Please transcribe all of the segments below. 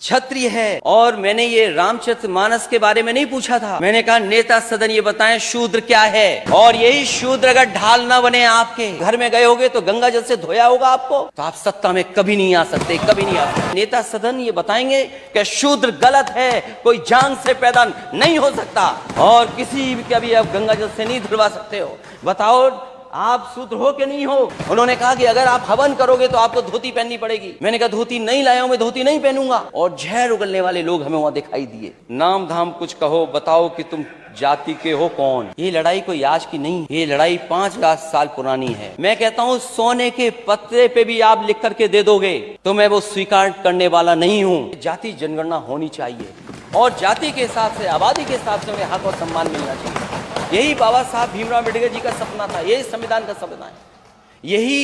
क्षत्रिय है। और मैंने ये रामचरितमानस के बारे में नहीं पूछा था, मैंने कहा नेता सदन ये बताएं शूद्र क्या है। और यही शूद्र अगर ढाल ना बने, आपके घर में गए होगे तो गंगा जल से धोया होगा आपको, तो आप सत्ता में कभी नहीं आ सकते, कभी नहीं आ सकते। नेता सदन ये बताएंगे कि शूद्र गलत है, कोई जान से पैदा नहीं हो सकता और किसी भी कभी आप गंगा जल से नहीं धुलवा सकते हो। बताओ आप शूद्र हो कि नहीं हो। उन्होंने कहा कि अगर आप हवन करोगे तो आपको धोती पहननी पड़ेगी। मैंने कहा धोती नहीं लाया हूं, मैं धोती नहीं पहनूंगा। और जहर उगलने वाले लोग हमें वहां दिखाई दिए। नाम धाम कुछ कहो, बताओ कि तुम जाति के हो कौन। ये लड़ाई कोई आज की नहीं, ये लड़ाई 5,000 साल पुरानी है। मैं कहता हूँ सोने के पत्रे पे भी आप लिख करके दे दोगे तो मैं वो स्वीकार करने वाला नहीं हूँ। जाति जनगणना होनी चाहिए और जाति के हिसाब से, आबादी के हिसाब से हमें हक और सम्मान मिलना चाहिए। यही बाबा साहब भीमराव अम्बेडकर जी का सपना था, यही संविधान का सपना है, यही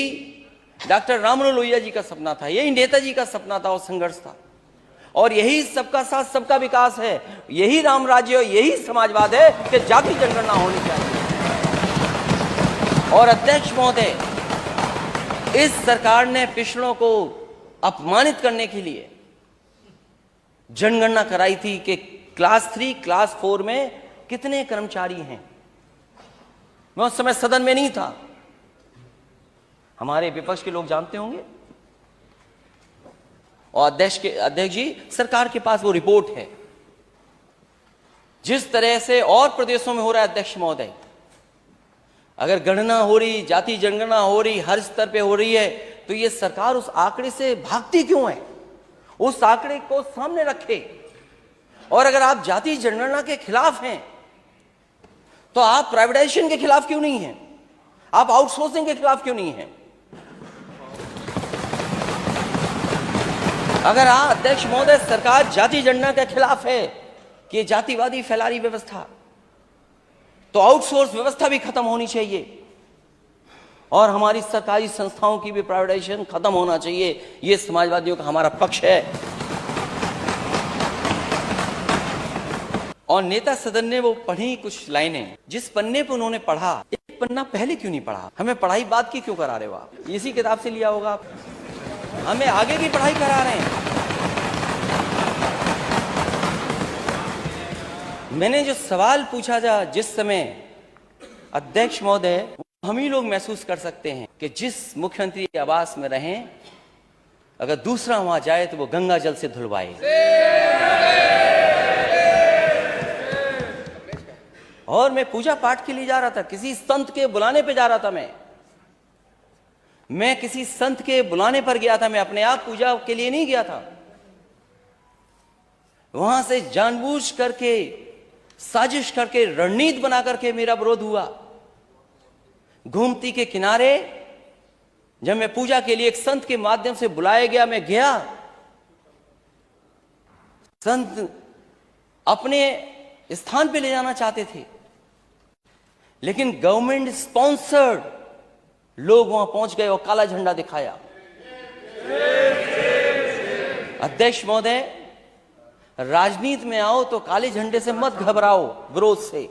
डॉक्टर राममनोहर लोहिया जी का सपना था, यही नेताजी का सपना था और संघर्ष था। और यही सबका साथ सबका विकास है, यही राम राज्य, यही समाजवाद है कि जाति जनगणना होनी चाहिए। और अध्यक्ष महोदय, इस सरकार ने पिछड़ों को अपमानित करने के लिए जनगणना कराई थी कि क्लास 3, क्लास 4 में कितने कर्मचारी हैं। मैं उस समय सदन में नहीं था, हमारे विपक्ष के लोग जानते होंगे। और अध्यक्ष जी, सरकार के पास वो रिपोर्ट है। जिस तरह से और प्रदेशों में हो रहा है अध्यक्ष महोदय, अगर गणना हो रही, जाति जनगणना हो रही, हर स्तर पे हो रही है, तो ये सरकार उस आंकड़े से भागती क्यों है। उस आंकड़े को सामने रखे। और अगर आप जाति जनगणना के खिलाफ हैं तो आप प्राइवेटाइजेशन के खिलाफ क्यों नहीं हैं, आप आउटसोर्सिंग के खिलाफ क्यों नहीं हैं। अगर अध्यक्ष महोदय सरकार जाति जनगणना के खिलाफ है कि ये जातिवादी फैला रही व्यवस्था, तो आउटसोर्स व्यवस्था भी खत्म होनी चाहिए और हमारी सरकारी संस्थाओं की भी प्राइवेटाइजेशन खत्म होना चाहिए। ये समाजवादियों का हमारा पक्ष है। और नेता सदन ने वो पढ़ी कुछ लाइनें, जिस पन्ने पे उन्होंने पढ़ा, एक पन्ना पहले क्यों नहीं पढ़ा। हमें पढ़ाई बाद की क्यों करा रहे हो आप, इसी किताब से लिया होगा आप, हमें आगे की पढ़ाई करा रहे हैं। मैंने जो सवाल पूछा था जिस समय अध्यक्ष महोदय, हम ही लोग महसूस कर सकते हैं कि जिस मुख्यमंत्री आवास में रहें, अगर दूसरा वहां जाए तो वो गंगा जल से धुलवाए। और मैं पूजा पाठ के लिए जा रहा था, किसी संत के बुलाने पे जा रहा था। मैं किसी संत के बुलाने पर गया था, मैं अपने आप पूजा के लिए नहीं गया था। वहां से जानबूझ करके, साजिश करके, रणनीति बना करके मेरा विरोध हुआ। गोमती के किनारे जब मैं पूजा के लिए एक संत के माध्यम से बुलाया गया, मैं गया। संत अपने स्थान पे ले जाना चाहते थे, लेकिन गवर्नमेंट स्पॉन्सर्ड लोग वहां पहुंच गए और काला झंडा दिखाया। अध्यक्ष महोदय, राजनीति में आओ तो काले झंडे से मत घबराओ, विरोध से।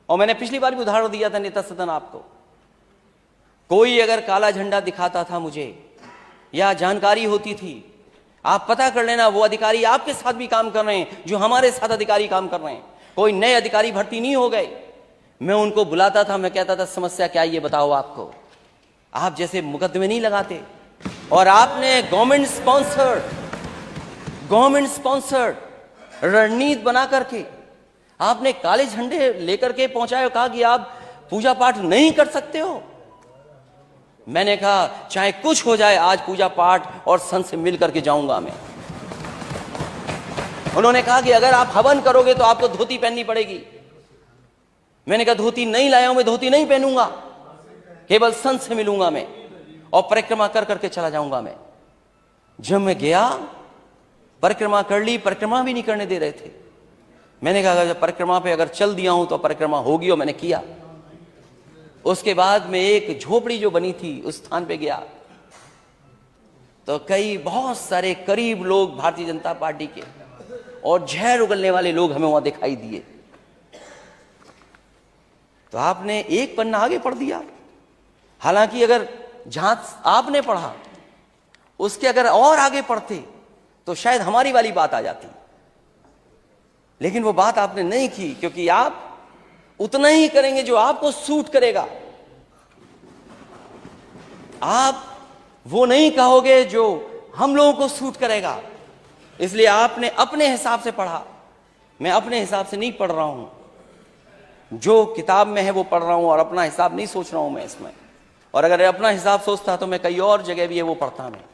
और मैंने पिछली बार भी उदाहरण दिया था नेता सदन आपको, कोई अगर काला झंडा दिखाता था मुझे या जानकारी होती थी, आप पता कर लेना वो अधिकारी आपके साथ भी काम कर रहे हैं जो हमारे साथ अधिकारी काम कर रहे हैं। कोई नए अधिकारी भर्ती नहीं हो गए। मैं उनको बुलाता था, मैं कहता था समस्या क्या है ये बताओ आपको। आप जैसे मुकदमे नहीं लगाते। और आपने गवर्नमेंट स्पॉन्सर्ड रणनीति बना करके आपने काले झंडे लेकर के पहुंचाए, कहा कि आप पूजा पाठ नहीं कर सकते हो। मैंने कहा चाहे कुछ हो जाए, आज पूजा पाठ और संत से मिल करके जाऊंगा मैं। उन्होंने कहा कि अगर आप हवन करोगे तो आपको धोती पहननी पड़ेगी। मैंने कहा धोती नहीं लाया हूं, मैं धोती नहीं पहनूंगा, केवल संत से मिलूंगा मैं और परिक्रमा कर करके चला जाऊंगा मैं। जब मैं गया, परिक्रमा कर ली, परिक्रमा भी नहीं करने दे रहे थे। मैंने कहा अगर परिक्रमा पे अगर चल दिया हूं तो परिक्रमा होगी, और मैंने किया। उसके बाद में एक झोपड़ी जो बनी थी उस स्थान पे गया, तो बहुत सारे करीब लोग भारतीय जनता पार्टी के और जहर उगलने वाले लोग हमें वहां दिखाई दिए। तो आपने एक पन्ना आगे पढ़ दिया। हालांकि अगर जहां आपने पढ़ा उसके अगर और आगे पढ़ते तो शायद हमारी वाली बात आ जाती, लेकिन वो बात आपने नहीं की, क्योंकि आप उतना ही करेंगे जो आपको सूट करेगा। आप वो नहीं कहोगे जो हम लोगों को सूट करेगा। इसलिए आपने अपने हिसाब से पढ़ा। मैं अपने हिसाब से नहीं पढ़ रहा हूं, जो किताब में है वो पढ़ रहा हूं, और अपना हिसाब नहीं सोच रहा हूं मैं इसमें। और अगर अपना हिसाब सोचता तो मैं कई और जगह भी है वो पढ़ता। मैं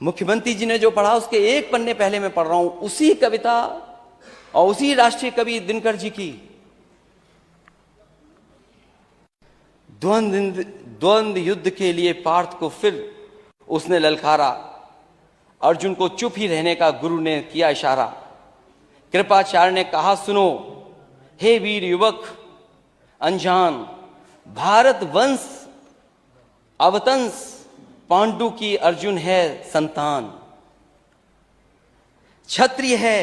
मुख्यमंत्री जी ने जो पढ़ा उसके एक पन्ने पहले मैं पढ़ रहा हूं, उसी कविता और उसी राष्ट्रीय कवि दिनकर जी की द्वंद्व युद्ध के लिए पार्थ को फिर उसने ललकारा। अर्जुन को चुप ही रहने का गुरु ने किया इशारा। कृपाचार्य ने कहा सुनो, हे वीर युवक अनजान, भारत वंश अवतंस पांडु की अर्जुन है संतान। क्षत्रिय है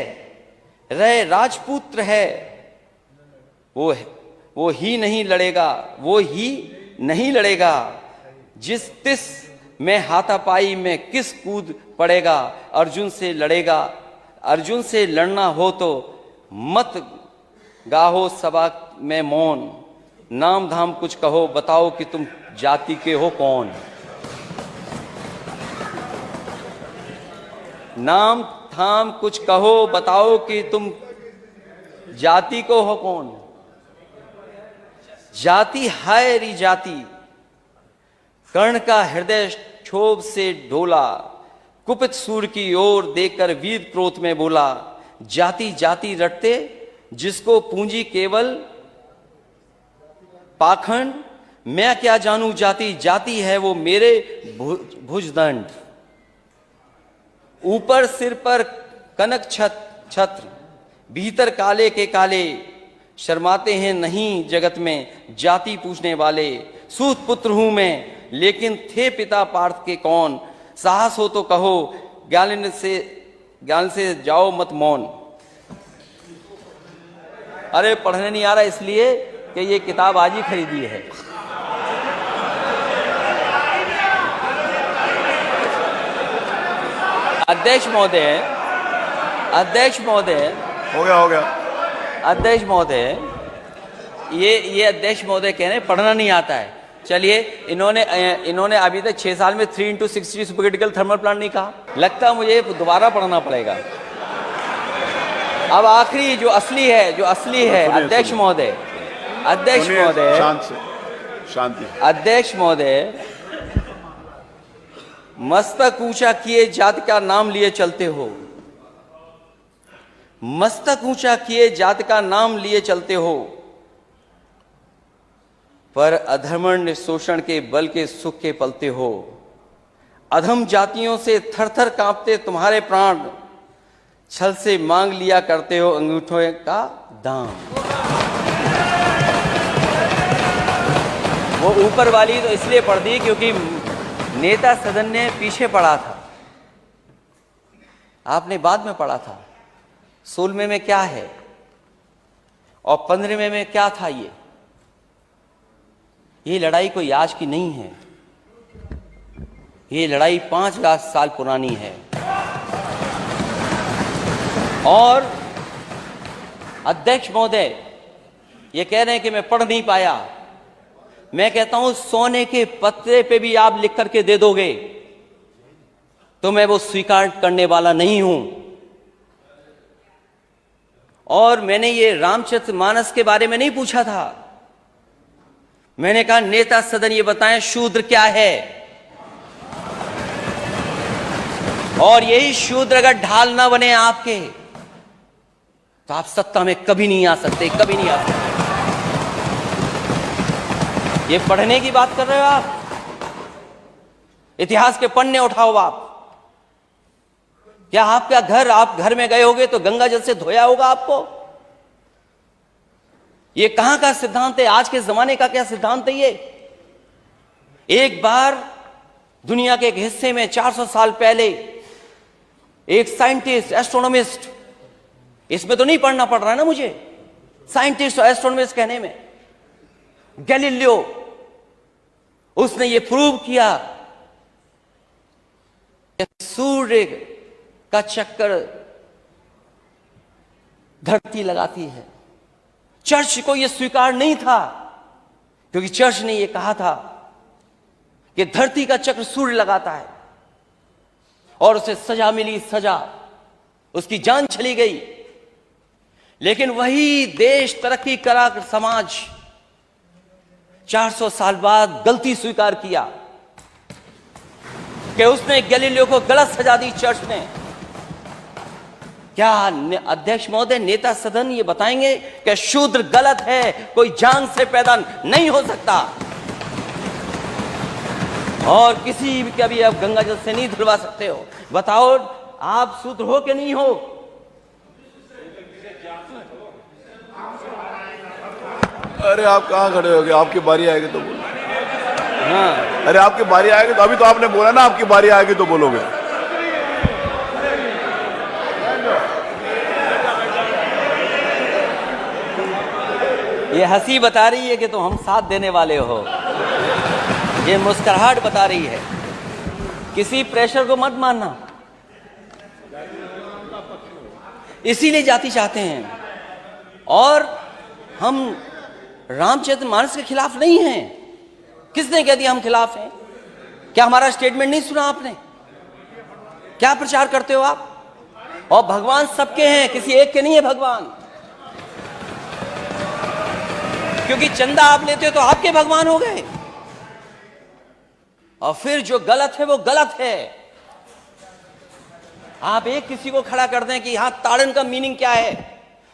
रह राजपुत्र है, वो ही नहीं लड़ेगा, वो ही नहीं लड़ेगा। जिस तिस में हाथापाई में किस कूद पड़ेगा, अर्जुन से लड़ेगा। अर्जुन से लड़ना हो तो मत गाहो सभा में मौन, नाम धाम कुछ कहो बताओ कि तुम जाति के हो कौन। नाम धाम कुछ कहो बताओ कि तुम जाति को हो कौन। जाति हाय री जाति, कर्ण का हृदय क्षोभ से ढोला। कुपित सूर की ओर देखकर वीर क्रोध में बोला, जाति जाति रटते जिसको पूंजी केवल पाखंड। मैं क्या जानू जाति, जाति है वो मेरे भुजदंड। ऊपर सिर पर कनक छत्र, भीतर काले के काले। शर्माते हैं नहीं जगत में जाति पूछने वाले। सूत पुत्र हूं मैं लेकिन थे पिता पार्थ के कौन। साहस हो तो कहो ज्ञान से जाओ मत मौन। अरे पढ़ने नहीं आ रहा इसलिए कि ये किताब आज ही खरीदी है। अध्यक्ष महोदय, अध्यक्ष महोदय, हो गया अध्यक्ष महोदय, ये अध्यक्ष महोदय कह रहे हैं पढ़ना नहीं आता है। चलिए, इन्होंने अभी तक 6 साल में 3x60 सुपरक्रिटिकल थर्मल प्लांट नहीं कहा। लगता है मुझे दोबारा पढ़ना पड़ेगा। अब आखिरी जो असली है अध्यक्ष महोदय, अध्यक्ष महोदय, शांति। अध्यक्ष महोदय, मस्तक ऊंचा किए जाति का नाम लिए चलते हो। मस्तक ऊंचा किए जाति का नाम लिए चलते हो, पर अधर्मण्य शोषण के बल के सुख के पलते हो। अधम जातियों से थर थर कांपते तुम्हारे प्राण, छल से मांग लिया करते हो अंगूठों का दाम। वो ऊपर वाली तो इसलिए पढ़ दी क्योंकि नेता सदन ने पीछे पढ़ा था, आपने बाद में पढ़ा था। 16वें में क्या है और 15वें में क्या था। ये लड़ाई कोई आज की नहीं है, ये लड़ाई 5,000 साल पुरानी है। और अध्यक्ष महोदय ये कह रहे हैं कि मैं पढ़ नहीं पाया। मैं कहता हूं सोने के पत्रे पे भी आप लिख करके दे दोगे तो मैं वो स्वीकार करने वाला नहीं हूं। और मैंने ये रामचरितमानस के बारे में नहीं पूछा था। मैंने कहा नेता सदन ये बताएं शूद्र क्या है, और यही शूद्र अगर ढाल ना बने आपके तो आप सत्ता में कभी नहीं आ सकते, कभी नहीं आ सकते। ये पढ़ने की बात कर रहे हो आप, इतिहास के पन्ने उठाओ आप। क्या आपका घर, आप घर में गए होगे तो गंगा जल से धोया होगा आपको? ये कहां का सिद्धांत है? आज के जमाने का क्या सिद्धांत है ये? एक बार दुनिया के एक हिस्से में 400 साल पहले एक साइंटिस्ट, एस्ट्रोनॉमिस्ट, इसमें तो नहीं पढ़ना पड़ रहा है ना मुझे, साइंटिस्ट और एस्ट्रोनॉमिस्ट कहने में, गैलीलियो, उसने ये प्रूव किया सूर्य का चक्कर धरती लगाती है। चर्च को यह स्वीकार नहीं था, क्योंकि चर्च ने यह कहा था कि धरती का चक्र सूर्य लगाता है, और उसे सजा मिली, सजा, उसकी जान चली गई। लेकिन वही देश तरक्की करा समाज 400 साल बाद गलती स्वीकार किया कि उसने गैलीलियो को गलत सजा दी चर्च ने। क्या अध्यक्ष महोदय, नेता सदन ये बताएंगे कि शूद्र गलत है, कोई जान से पैदा नहीं हो सकता, और किसी भी कभी आप गंगा जल से नहीं धुलवा सकते हो? बताओ, आप शूद्र हो कि नहीं हो? अरे आप कहाँ खड़े होगे? आपकी बारी आएगी तो बोलो। हाँ, अरे आपकी बारी आएगी तो, अभी तो आपने बोला ना आपकी बारी आएगी तो बोलोगे। ये हंसी बता रही है कि तुम हम साथ देने वाले हो, ये मुस्कुराहट बता रही है। किसी प्रेशर को मत मानना। इसीलिए जाति चाहते हैं, और हम रामचरितमानस के खिलाफ नहीं हैं। किसने कह दिया हम खिलाफ हैं? क्या हमारा स्टेटमेंट नहीं सुना आपने? क्या प्रचार करते हो आप? और भगवान सबके हैं, किसी एक के नहीं है भगवान। क्योंकि चंदा आप लेते हो तो आपके भगवान हो गए, और फिर जो गलत है वो गलत है। आप एक किसी को खड़ा कर दें कि हां ताड़न का मीनिंग क्या है,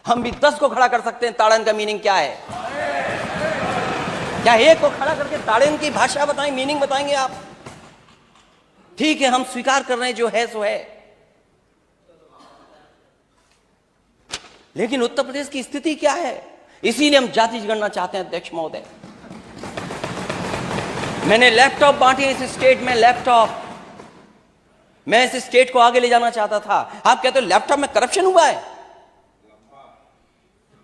हम भी 10 को खड़ा कर सकते हैं ताड़न का मीनिंग क्या है। क्या एक को खड़ा करके ताड़न की भाषा बताएं, मीनिंग बताएंगे आप? ठीक है, हम स्वीकार कर रहे हैं जो है सो है, लेकिन उत्तर प्रदेश की स्थिति क्या है? इसीलिए हम जाति जनगणना चाहते हैं अध्यक्ष महोदय। मैंने लैपटॉप बांटे इस स्टेट में, लैपटॉप, मैं इस स्टेट को आगे ले जाना चाहता था। आप कहते हो लैपटॉप में करप्शन हुआ है?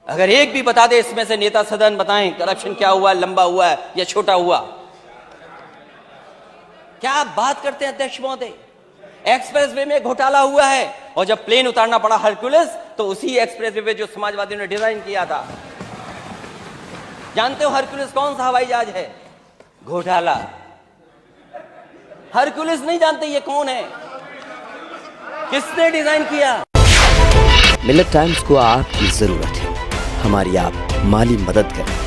अगर एक भी बता दे इसमें से नेता सदन, बताएं करप्शन क्या हुआ है, लंबा हुआ है या छोटा हुआ? क्या आप बात करते हैं अध्यक्ष महोदय? एक्सप्रेसवे में घोटाला हुआ है, और जब प्लेन उतारना पड़ा हरक्यूलिस, तो उसी एक्सप्रेसवे पे जो समाजवादियों ने डिजाइन किया था, जानते हो हरक्यूलिस कौन सा हवाई जहाज है? घोटाला। हरक्यूलिस नहीं जानते ये कौन है, किसने डिजाइन किया? मिलेट टाइम्स को आपकी जरूरत है, हमारी आप माली मदद करें।